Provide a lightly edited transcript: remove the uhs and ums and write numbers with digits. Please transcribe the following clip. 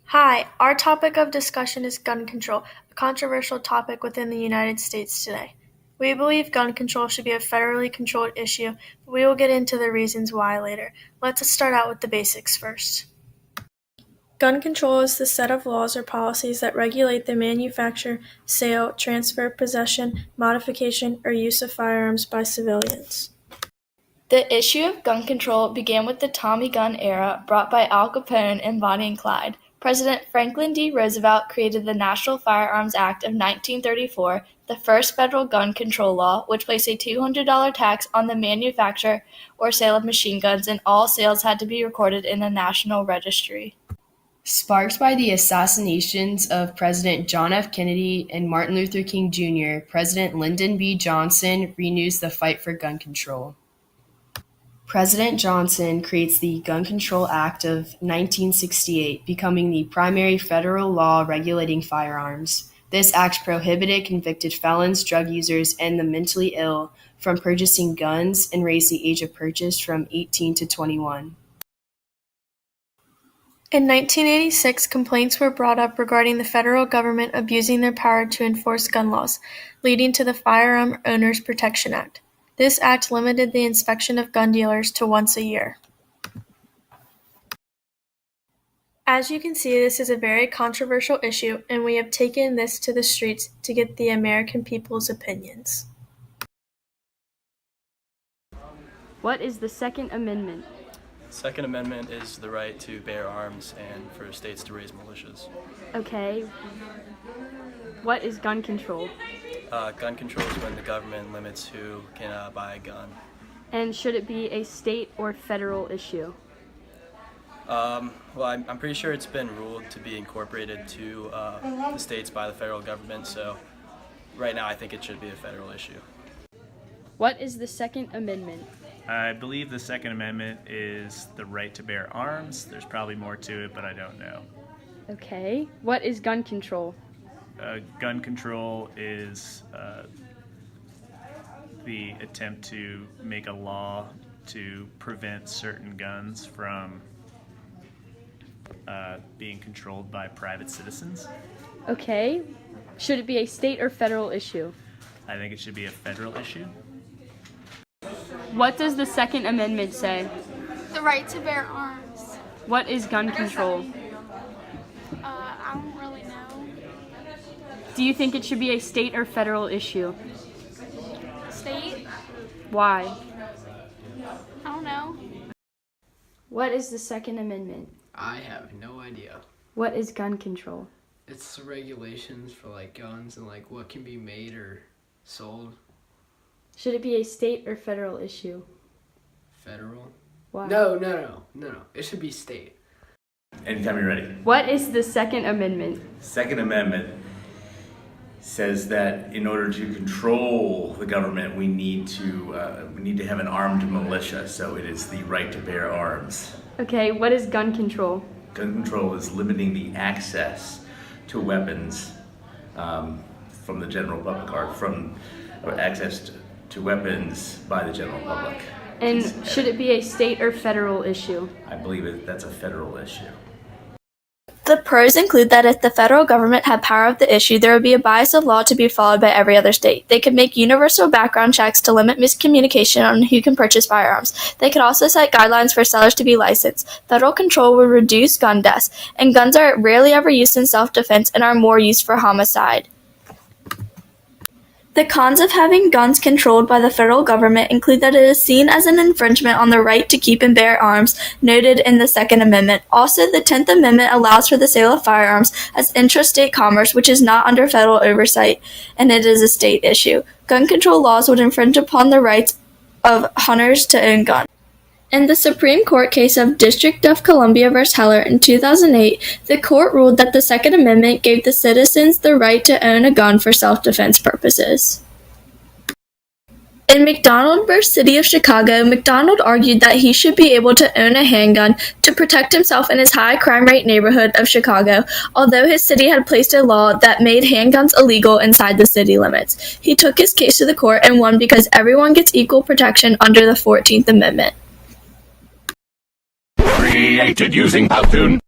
Hi, our topic of discussion is gun control, a controversial topic within the United States today. We believe gun control should be a federally controlled issue, but we will get into the reasons why later. Let's start out with the basics first. Gun control is the set of laws or policies that regulate the manufacture, sale, transfer, possession, modification, or use of firearms by civilians. The issue of gun control began with the Tommy gun era brought by Al Capone and Bonnie and Clyde. President Franklin D. Roosevelt created the National Firearms Act of 1934, the first federal gun control law, which placed a $200 tax on the manufacture or sale of machine guns, and all sales had to be recorded in the National Registry. Sparked by the assassinations of President John F. Kennedy and Martin Luther King Jr., President Lyndon B. Johnson renews the fight for gun control. President Johnson creates the Gun Control Act of 1968, becoming the primary federal law regulating firearms. This act prohibited convicted felons, drug users, and the mentally ill from purchasing guns and raised the age of purchase from 18 to 21. In 1986, complaints were brought up regarding the federal government abusing their power to enforce gun laws, leading to the Firearm Owners Protection Act. This act limited the inspection of gun dealers to once a year. As you can see, this is a very controversial issue, and we have taken this to the streets to get the American people's opinions. What is the Second Amendment? Second Amendment is the right to bear arms and for states to raise militias. Okay. What is gun control? Gun control is when the government limits who can buy a gun. And should it be a state or federal issue? Well, I'm pretty sure it's been ruled to be incorporated to the states by the federal government, so right now I think it should be a federal issue. What is the Second Amendment? I believe the Second Amendment is the right to bear arms. There's probably more to it, but I don't know. Okay. What is gun control? Gun control is the attempt to make a law to prevent certain guns from being controlled by private citizens. Okay. Should it be a state or federal issue? I think it should be a federal issue. What does the Second Amendment say? The right to bear arms. What is gun control? I don't really know. Do you think it should be a state or federal issue? State? Why? I don't know. What is the Second Amendment? I have no idea. What is gun control? It's the regulations for guns and what can be made or sold. Should it be a state or federal issue? Federal? Why? No. It should be state. Anytime you're ready. What is the Second Amendment? Second Amendment says that in order to control the government, we need to have an armed militia. So it is the right to bear arms. Okay, what is gun control? Gun control is limiting the access to weapons from the general public, or access to weapons by the general public. And should it be a state or federal issue? I believe that's a federal issue. The pros include that if the federal government had power of the issue, there would be a bias of law to be followed by every other state. They could make universal background checks to limit miscommunication on who can purchase firearms. They could also set guidelines for sellers to be licensed. Federal control would reduce gun deaths, and guns are rarely ever used in self-defense and are more used for homicide. The cons of having guns controlled by the federal government include that it is seen as an infringement on the right to keep and bear arms noted in the Second Amendment. Also, the 10th Amendment allows for the sale of firearms as intrastate commerce, which is not under federal oversight, and it is a state issue. Gun control laws would infringe upon the rights of hunters to own guns. In the Supreme Court case of District of Columbia v. Heller in 2008, the court ruled that the Second Amendment gave the citizens the right to own a gun for self-defense purposes. In McDonald v. City of Chicago, McDonald argued that he should be able to own a handgun to protect himself in his high crime rate neighborhood of Chicago, although his city had placed a law that made handguns illegal inside the city limits. He took his case to the court and won because everyone gets equal protection under the 14th Amendment. Created using Powtoon.